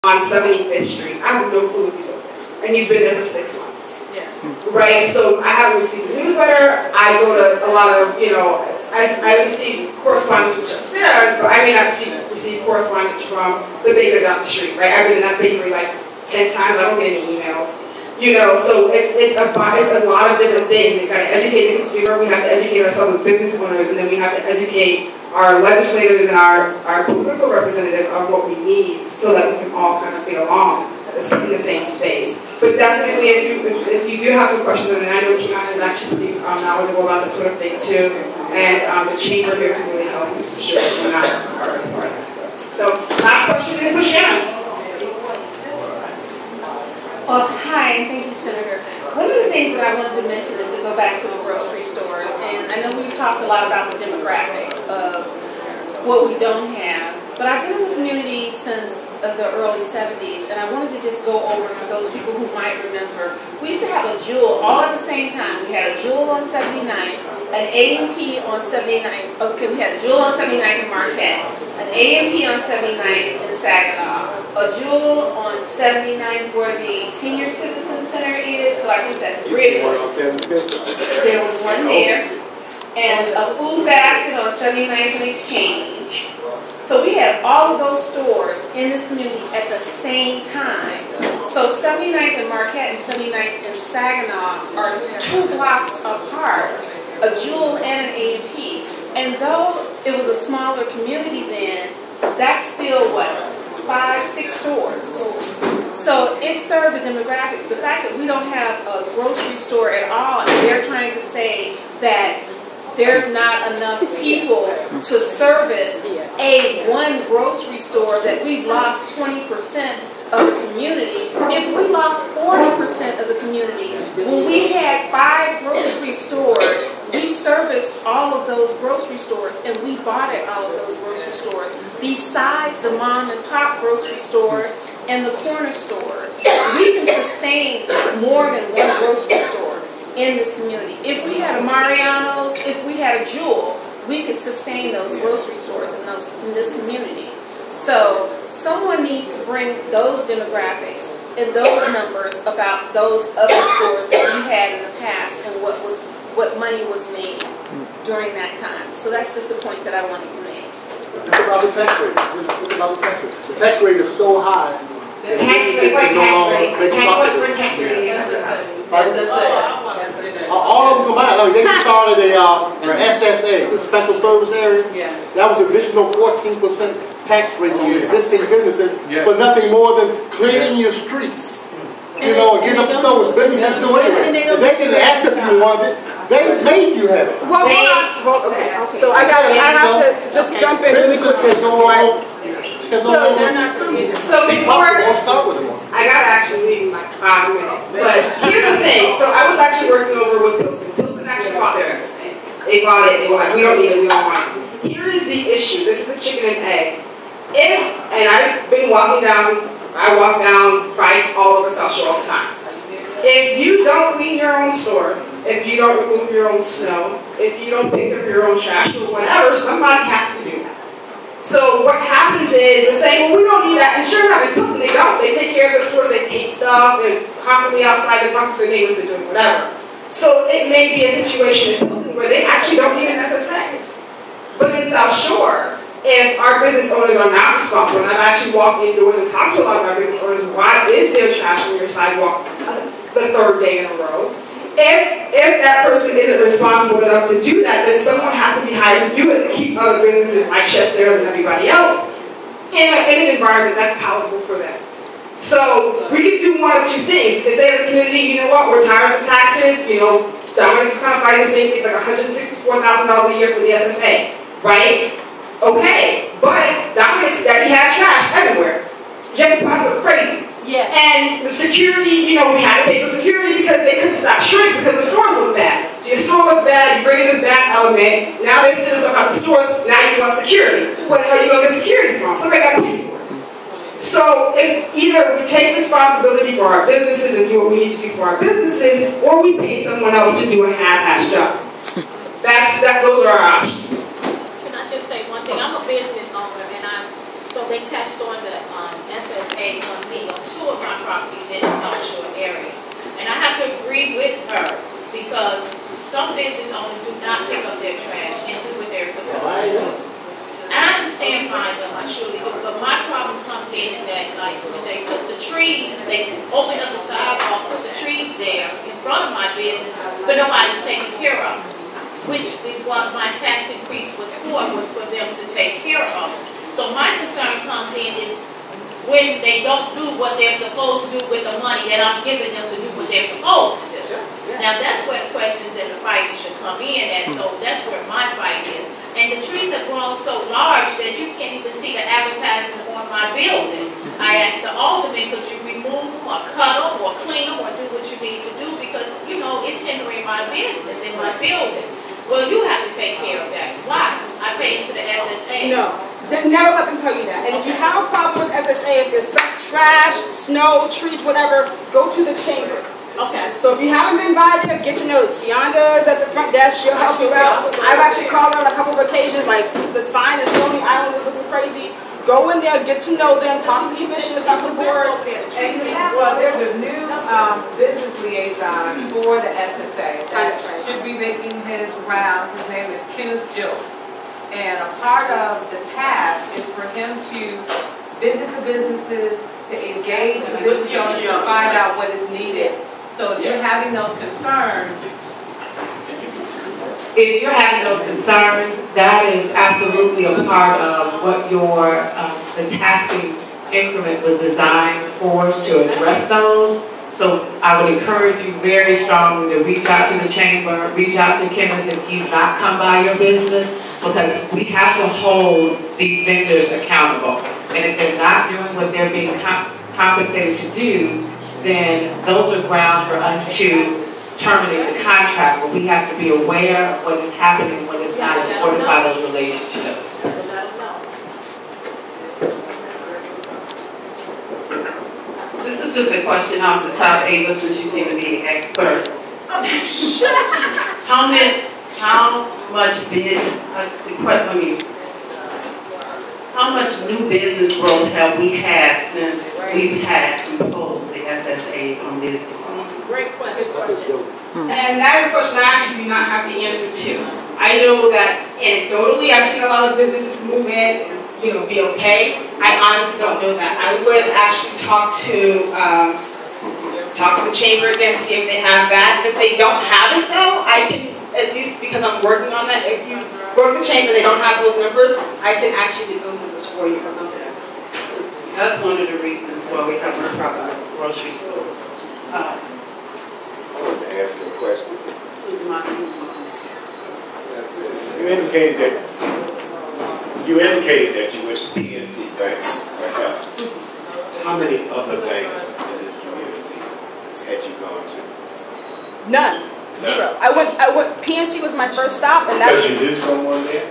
on 75th Street. I have no clue if he's open. And he's been there for 6 months. Yes. Right? So I haven't received a newsletter. I go to a lot of, I receive correspondence from Chef Sarah's, but I may not receive correspondence from the baker down the street, right? I've been in that bakery like 10 times. I don't get any emails. So it's a lot of different things. We've got to educate the consumer. We have to educate ourselves as business owners, and then we have to educate our legislators and our political representatives on what we need so that we can all kind of get along in the same space. But definitely, if you do have some questions, and I know Kiana is actually pretty knowledgeable about this sort of thing too, and the chamber here can really help you for sure. So last question is for Shannon. Hi, and thank you, Senator. One of the things that I wanted to mention is to go back to the grocery stores, and I know we've talked a lot about the demographics of what we don't have, but I've been in the community since the early 70s, and I wanted to just go over for those people who might remember. We used to have a Jewel all at the same time. We had a Jewel on 79th, an A&P on 79th, okay, we had a Jewel on 79th in Marquette, an A&P on 79th in Saginaw, a Jewel on 79th where the Senior Citizen Center is, so I think that's Bridgewood. There was one there, and a Food Basket on 79th and Exchange. So we had all of those stores in this community at the same time. So 79th and Marquette and 79th and Saginaw are 2 blocks apart, a Jewel and an A&P. And though it was a smaller community then, that's still what? 5, 6 stores. So it served the demographic. The fact that we don't have a grocery store at all, and they're trying to say that there's not enough people to service one grocery store, that we've lost 20% of the community. If we lost 40% of the community, when we had 5 grocery stores, we serviced all of those grocery stores, and we bought at all of those grocery stores, besides the mom and pop grocery stores and the corner stores. We can sustain more than one grocery store in this community. If we had a Mariano's, if we had a Jewel, we could sustain those grocery stores in this community. So someone needs to bring those demographics and those numbers about those other stores that we had in the past and what money was made during that time. So that's just the point that I wanted to make. It's about the tax rate. It's about the tax rate. The tax rate is so high. The tax rate, what tax rate is all of them combined. I mean, they started a SSA, the Special Service Area. Yeah. That was additional 14% tax rate on existing businesses for nothing more than cleaning your streets. And getting up the snow, which businesses do anyway. If they didn't ask if you wanted it, they made you have it. Well, okay. So I have to just jump in really quickly. So before, I gotta actually leave in like 5 minutes. But here's the thing. So I was actually working over with Pilsen. Pilsen actually bought their SSA. They bought it. They were like, we don't need it. We don't want it. Here is the issue. This is the chicken and egg. And I've been walking down. I walk down right all over South Shore all the time. If you don't clean your own store, if you don't remove your own snow, if you don't pick up your own trash or whatever, somebody has to do that. So what happens is they're saying, well, we don't need that. And sure enough, in Pilsen, they don't. They take care of their stores, they paint stuff, they're constantly outside, they're talking to their neighbors, they're doing whatever. So it may be a situation in Pilsen where they actually don't need an SSA. But in South Shore, if our business owners are not responsible, and I've actually walked indoors and talked to a lot of our business owners, why is there trash on your sidewalk the 3rd day in a row? If that person isn't responsible enough to do that, then someone has to be hired to do it to keep other businesses like Chef Sarah's and everybody else in an environment that's palatable for them. So we can do one of 2 things. We can say as a community, you know what, we're tired of the taxes, Dominic's kind of fighting the same thing. It's like $164,000 a year for the SSA, right? Okay, but Dominic's daddy had trash everywhere. Jeffy Potts looked crazy. Yeah. And the security, we had to pay for security because they couldn't stop shrink because the stores looked bad. So your store looks bad, you bring in this bad element, now they steal stuff out the stores, now you want security. Where the hell are you going to get security from? Somebody got to pay for it. So if either we take responsibility for our businesses and do what we need to do for our businesses, or we pay someone else to do a half-assed job. Those are our options. Can I just say one thing? I'm a business owner, and so they taxed on the SSA on like when they put the trees, they open up the sidewalk, put the trees there in front of my business, but nobody's taking care of them, which is what my tax increase was for them to take care of. So my concern comes in is when they don't do what they're supposed to do with the money that I'm giving them to do what they're supposed to do. Now that's where the questions and the fighting should come in, and so that's where my fight is. And the trees have grown so large that you can't even see the advertisement on my building. I asked the alderman, could you remove them or cut them or clean them or do what you need to do, because, you know, it's hindering my business in my building. Well, you have to take care of that. Why? I pay into the SSA. No. Never let them tell you that. And if you have a problem with SSA, if there's some trash, snow, trees, whatever, go to the chamber. Okay. So if you haven't been by there, get to know Tianda is at the front desk. She'll help you out. I've actually called her on a couple of occasions. Like the sign is Stony Island is looking crazy. Go in there, get to know them, talk to the commissioners, talk to the board. Well, there's a new business liaison for the SSA that should be making his rounds. His name is Kenneth Jills. And a part of the task is for him to visit the businesses, to engage the business owners, to find out what is needed. So if you're having those concerns, that is absolutely a part of what your the taxing increment was designed for, to address those. So I would encourage you very strongly to reach out to the chamber, reach out to Kenneth if he's not come by your business, because we have to hold these vendors accountable. And if they're not doing what they're being compensated to do, then those are grounds for us to terminate the contract. But we have to be aware of what is happening when it's not and fortify those relationships. This is just a question off the top, Ava, since you seem to be an expert. How much new business growth have we had since we've had imposed the SSAs on businesses? Great question. And that is a question I actually do not have the answer to. I know that anecdotally I've seen a lot of businesses move in and be okay. I honestly don't know that. I would actually talk to the chamber again, see if they have that. If they don't have it though, I can, at least because I'm working on that, if you go to the chamber and they don't have those numbers, I can actually get those numbers for you from the center. That's one of the reasons why we have our problem with grocery stores. I want to ask you a question. You indicated that you wish to PNC Bank for help. How many other banks in this community had you gone to? None. Zero. I went, PNC was my first stop, and that Because you knew someone there?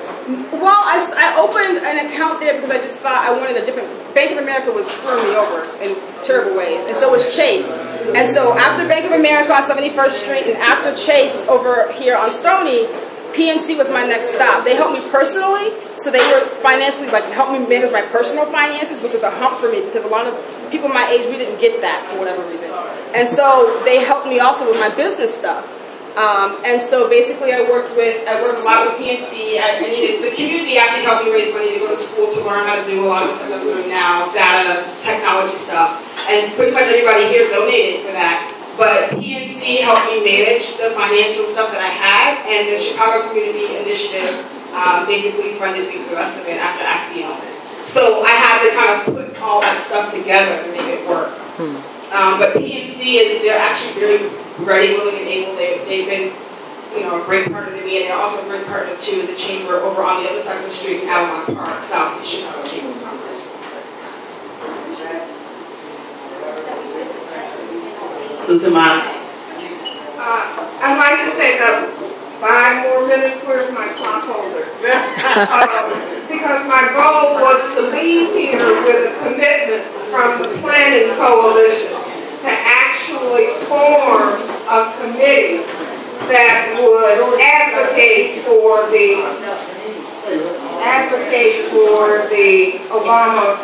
Well, I opened an account there because I just thought I wanted a different, Bank of America was screwing me over in terrible ways, and so was Chase. And so after Bank of America on 71st Street and after Chase over here on Stony, PNC was my next stop. They helped me personally, so they were financially, helped me manage my personal finances, which was a hump for me because a lot of people my age, we didn't get that for whatever reason. And so they helped me also with my business stuff. And so basically I worked a lot with PNC. The community actually helped me raise money to go to school to learn how to do a lot of the stuff I'm doing now, data, technology stuff. And pretty much everybody here donated for that. But PNC helped me manage the financial stuff that I had, and the Chicago Community Initiative basically funded me for the rest of it after Axiom. So I had to kind of put all that stuff together to make it work. But PNC they're actually very ready, willing, and able. They've been, a great partner to me, and they're also a great partner to the chamber over on the other side of the street in Avalon Park, south of the Chicago Chamber of Commerce. I'd like to take up 5 more minutes. Where's my clock holder? Because my goal was to leave here with a commitment from the planning coalition to actually form a committee that would advocate for the Obama